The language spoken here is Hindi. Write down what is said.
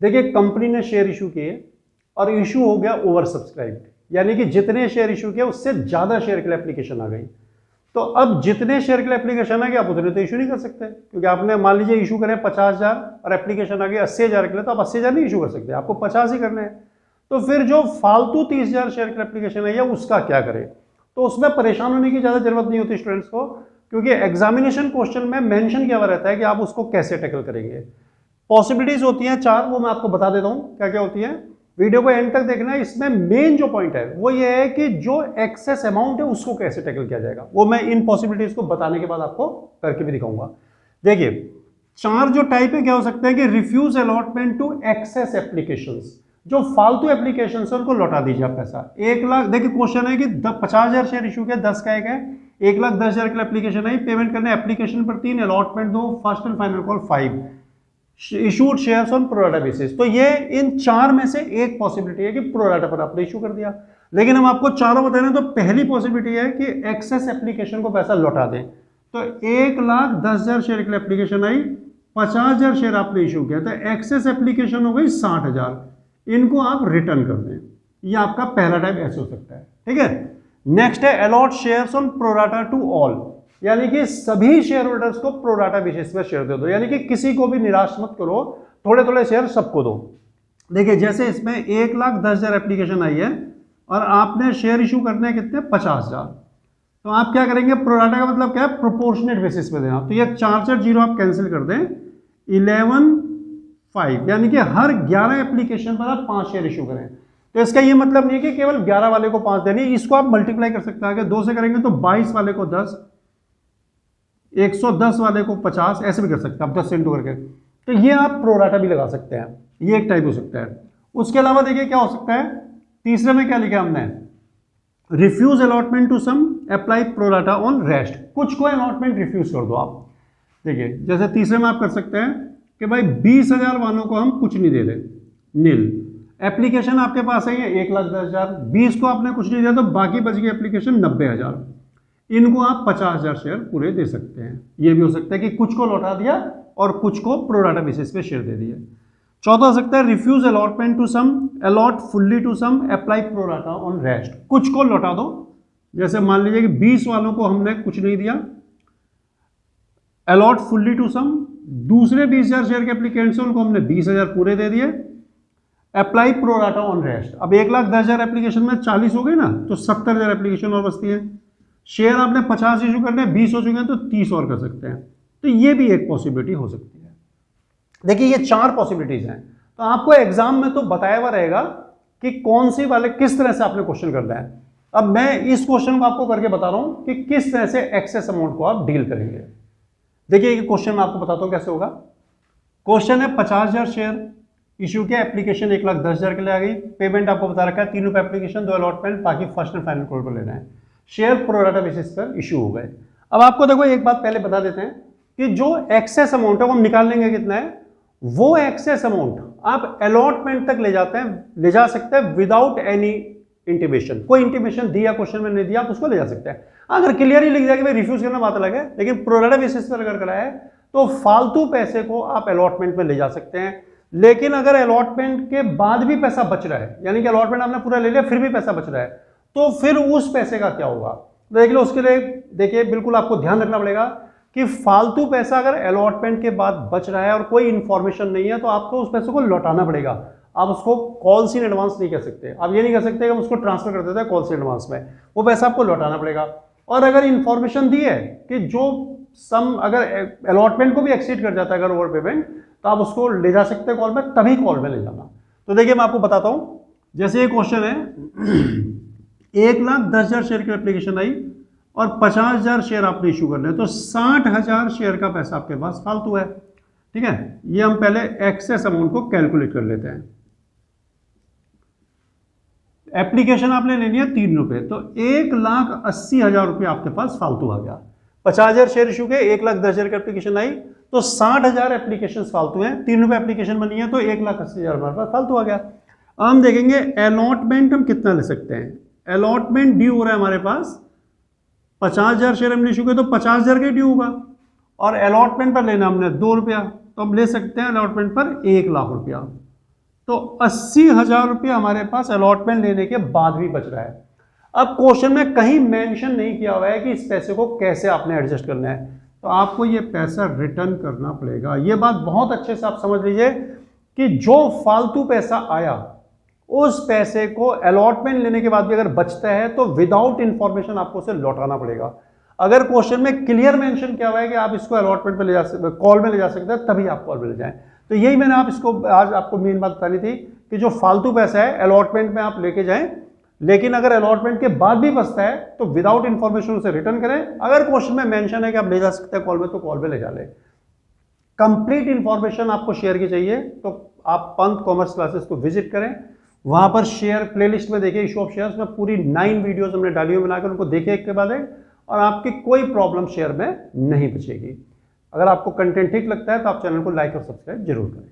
देखिए कंपनी ने शेयर इशू किए और इशू हो गया ओवर सब्सक्राइब्ड, यानी कि जितने शेयर इशू किए उससे ज्यादा शेयर के लिए एप्लीकेशन आ गई। तो अब जितने शेयर के लिए एप्लीकेशन आ गया आप उतने तो इशू नहीं कर सकते, क्योंकि आपने मान लीजिए इशू करें 50,000 और एप्लीकेशन आ गई 80,000 के लिए, तो आप 80,000 नहीं इशू कर सकते, आपको 50 ही करने हैं। तो फिर जो फालतू 30,000 शेयर के एप्लीकेशन है या उसका क्या करें? तो उसमें परेशान होने की ज्यादा जरूरत नहीं होती स्टूडेंट्स को, क्योंकि एग्जामिनेशन क्वेश्चन में मेंशन किया हुआ रहता है कि आप उसको कैसे टैकल करेंगे। पॉसिबिलिटीज होती हैं 4, वो मैं आपको बता देता हूं क्या क्या होती हैं। वीडियो को एंड तक देखना है। इसमें मेन जो पॉइंट है वो ये है कि जो एक्सेस अमाउंट है उसको कैसे टैकल किया जाएगा, वो मैं इन पॉसिबिलिटीज को बताने के बाद आपको करके भी दिखाऊंगा। देखिए 4 जो टाइप है क्या हो सकते हैं कि refuse allotment to excess applications, जो फालतू एप्लीकेशन है उनको लौटा दीजिए आप पैसा। 1 लाख, देखिए क्वेश्चन है कि 50,000 शेयर इशू के 10 का एक है, 1,10,000 के लिए एप्लीकेशन आई, पेमेंट करने एप्लीकेशन पर 3, allotment 2, first and final call 5, issued shares on pro rata basis. तो ये इन 4 में से एक पॉसिबिलिटी है कि प्रोराटा पर आपने इशू कर दिया। लेकिन हम आपको चारों बता रहे हैं, तो पहली पॉसिबिलिटी है कि एक्सेस एप्लीकेशन को पैसा लौटा दें। तो 1,10,000 शेयर के लिए एप्लीकेशन आई, 50,000 शेयर आपने इशू किया, तो एक्सेस एप्लीकेशन हो गई 60,000, इनको आप रिटर्न कर दें। ये आपका पहला टाइप ऐसे हो सकता है, ठीक है। नेक्स्ट है allot shares on pro rata to all, यानी कि सभी शेयर होल्डर्स को प्रोराटा बेसिस पर शेयर दे दो, यानी कि किसी को भी निराश मत करो, थोड़े थोड़े शेयर सबको दो। देखिए जैसे इसमें 1,10,000 एप्लीकेशन आई है और आपने शेयर इशू करने हैं कितने, 50,000, तो आप क्या करेंगे, प्रोराटा का मतलब क्या है, प्रोपोर्शनेट बेसिस पे देना। तो ये 4 जीरो आप कैंसिल कर दें, 11,5, यानी कि हर 11 एप्लीकेशन पर आप 5 शेयर इशू करें। तो इसका ये मतलब नहीं है कि केवल 11 वाले को 5 देनी, इसको आप मल्टीप्लाई कर सकते हैं, अगर 2 से करेंगे तो 22 वाले को 10, 110 वाले को 50, ऐसे भी कर सकते हैं आप 10 से इंटू करके। तो ये आप प्रोराटा भी लगा सकते हैं, ये एक टाइप हो सकता है। उसके अलावा देखिए क्या हो सकता है, तीसरे में क्या लिखा हमने, refuse allotment to some apply pro rata on rest, कुछ को अलॉटमेंट रिफ्यूज कर दो आप। देखिए जैसे तीसरे में आप कर सकते हैं कि भाई 20,000 वालों को हम कुछ नहीं दे रहे, नील एप्लीकेशन आपके पास है ये 1,10,000, 20 को आपने कुछ नहीं दिया तो बाकी बच गई एप्लीकेशन 90,000, इनको आप 50,000 शेयर पूरे दे सकते हैं। ये भी हो सकता है कि कुछ को लौटा दिया और कुछ को प्रोराटा बेसिस पे शेयर दे दिए। चौथा हो सकता है refuse allotment to some, allot fully to some, apply pro rata on rest, कुछ को लौटा दो। जैसे मान लीजिए कि 20 वालों को हमने कुछ नहीं दिया, अलॉट फुल्ली टू सम, दूसरे 20,000 शेयर के एप्लीकेंट्स हैं उनको हमने 20,000 पूरे दे दिए, अप्लाई प्रोराटा ऑन रेस्ट। अब 1,10,000 एप्लीकेशन में 40 हो गए ना, तो 70,000 एप्लीकेशन और बचती है। शेयर आपने 50 इशू करने, 20 हो चुके हैं तो 30 और कर सकते हैं। तो ये भी एक पॉसिबिलिटी हो सकती है। देखिए ये 4 पॉसिबिलिटीज हैं, तो आपको एग्जाम में तो बताया हुआ रहेगा कि कौन सी वाले किस तरह से आपने क्वेश्चन करना है। अब मैं इस क्वेश्चन को आपको करके बता रहा हूं कि किस तरह से एक्सेस अमाउंट को आप डील करेंगे। देखिए ये क्वेश्चन मैं आपको बताता हूं कैसे होगा। क्वेश्चन है 50,000 शेयर इशू के, एप्लीकेशन 1,10,000 के लिए आ गई, पेमेंट आपको बता रखा है 3 रुपए एप्लीकेशन, 2 अलॉटमेंट, बाकी फर्स्ट एंड फाइनल कॉल पर लेना है। शेयर प्रोराटा बेसिस पर इशू हो गए। अब आपको देखो एक बात पहले बता देते हैं कि जो एक्सेस अमाउंट है वो हम निकाल लेंगे कितना है, वो एक्सेस अमाउंट आप अलॉटमेंट तक ले जाते हैं, ले जा सकते हैं विदाउट एनी इंटीमेशन। कोई इंटीमेशन दिया क्वेश्चन में नहीं दिया, आप उसको ले जा सकते हैं। अगर क्लियर ही लिख दिया कि भाई रिफ्यूज करना बात अलग है, लेकिन प्रोराटा बेसिस पर अगर कराया है तो फालतू पैसे को आप अलॉटमेंट में ले जा सकते हैं। लेकिन अगर अलॉटमेंट के बाद भी पैसा बच रहा है, यानी कि अलॉटमेंट आपने पूरा ले लिया फिर भी पैसा बच रहा है, तो फिर उस पैसे का क्या होगा, देख लो। उसके लिए देखिए बिल्कुल आपको ध्यान रखना पड़ेगा कि फालतू पैसा अगर अलॉटमेंट के बाद बच रहा है और कोई इंफॉर्मेशन नहीं है तो आपको उस पैसे को लौटाना पड़ेगा। आप उसको कॉल्स इन एडवांस नहीं कह सकते, आप ये नहीं कह सकते कि हम उसको ट्रांसफर कर देते हैं कॉल्स इन एडवांस में, वो पैसा आपको लौटाना पड़ेगा। और अगर इंफॉर्मेशन दी है कि जो सम अगर अलॉटमेंट को भी एक्सीड कर जाता है अगर ओवर पेमेंट, तो आप उसको ले जा सकते हैं कॉल में, तभी कॉल में ले जाना। तो देखिए मैं आपको बताता हूं, जैसे ये क्वेश्चन है 1,10,000 शेयर की एप्लीकेशन आई और 50,000 शेयर आपने इशू करने हैं, तो 60,000 शेयर का पैसा आपके पास फालतू है, ठीक है। ये हम पहले एक्सेस अमाउंट को कैलकुलेट कर लेते हैं। एप्लीकेशन आपने लेनी है 3 रुपए, तो 1,80,000 रुपये आपके पास फालतू आ गया। 50,000 शेयर इशू के, 1,10,000 की एप्लीकेशन आई तो 60,000 एप्लीकेशन फालतू हैं, 3 रुपए एप्लीकेशन बनी है तो 1,80,000 हमारे पास फालतू आ गया। अब हम देखेंगे अलॉटमेंट हम कितना ले सकते हैं। अलॉटमेंट ड्यू हो रहा है हमारे पास 50,000 शेयर हमने इशू किया तो 50,000 का ड्यू होगा, और अलॉटमेंट पर लेना हमने 2 रुपया, तो हम ले सकते हैं अलॉटमेंट पर 1,00,000 रुपया। तो 80,000 रुपये हमारे पास अलॉटमेंट लेने के बाद भी बच रहा है। अब क्वेश्चन में कहीं मेंशन नहीं किया हुआ है कि इस पैसे को कैसे आपने एडजस्ट करना है, तो आपको ये पैसा रिटर्न करना पड़ेगा। ये बात बहुत अच्छे से आप समझ लीजिए कि जो फालतू पैसा आया उस पैसे को अलॉटमेंट लेने के बाद भी अगर बचता है तो विदाउट इंफॉर्मेशन आपको उसे लौटाना पड़ेगा। अगर क्वेश्चन में क्लियर मेंशन किया हुआ है कि आप इसको अलॉटमेंट पे ले जा सकते, कॉल में ले जा सकते हैं, तभी आप कॉल में ले जाएं। तो यही मैंने आज आपको मेन बात बतानी थी कि जो फालतू पैसा है अलॉटमेंट में आप लेके जाएं, लेकिन अगर अलॉटमेंट के बाद भी बचता है तो विदाउट इंफॉर्मेशन उसे रिटर्न करें। अगर क्वेश्चन में मेंशन है कि आप ले जा सकते हैं कॉल में, तो कॉल में ले जा लें। कंप्लीट इंफॉर्मेशन आपको शेयर की चाहिए तो आप पंत कॉमर्स क्लासेस को विजिट करें, वहां पर शेयर प्लेलिस्ट में देखिए इशू ऑफ शेयर्स में पूरी 9 वीडियोस हमने डाली हुई बनाकर उनको देखें एक के बाद एक, और आपकी कोई प्रॉब्लम शेयर में नहीं बचेगी। अगर आपको कंटेंट ठीक लगता है तो आप चैनल को लाइक और सब्सक्राइब जरूर करें।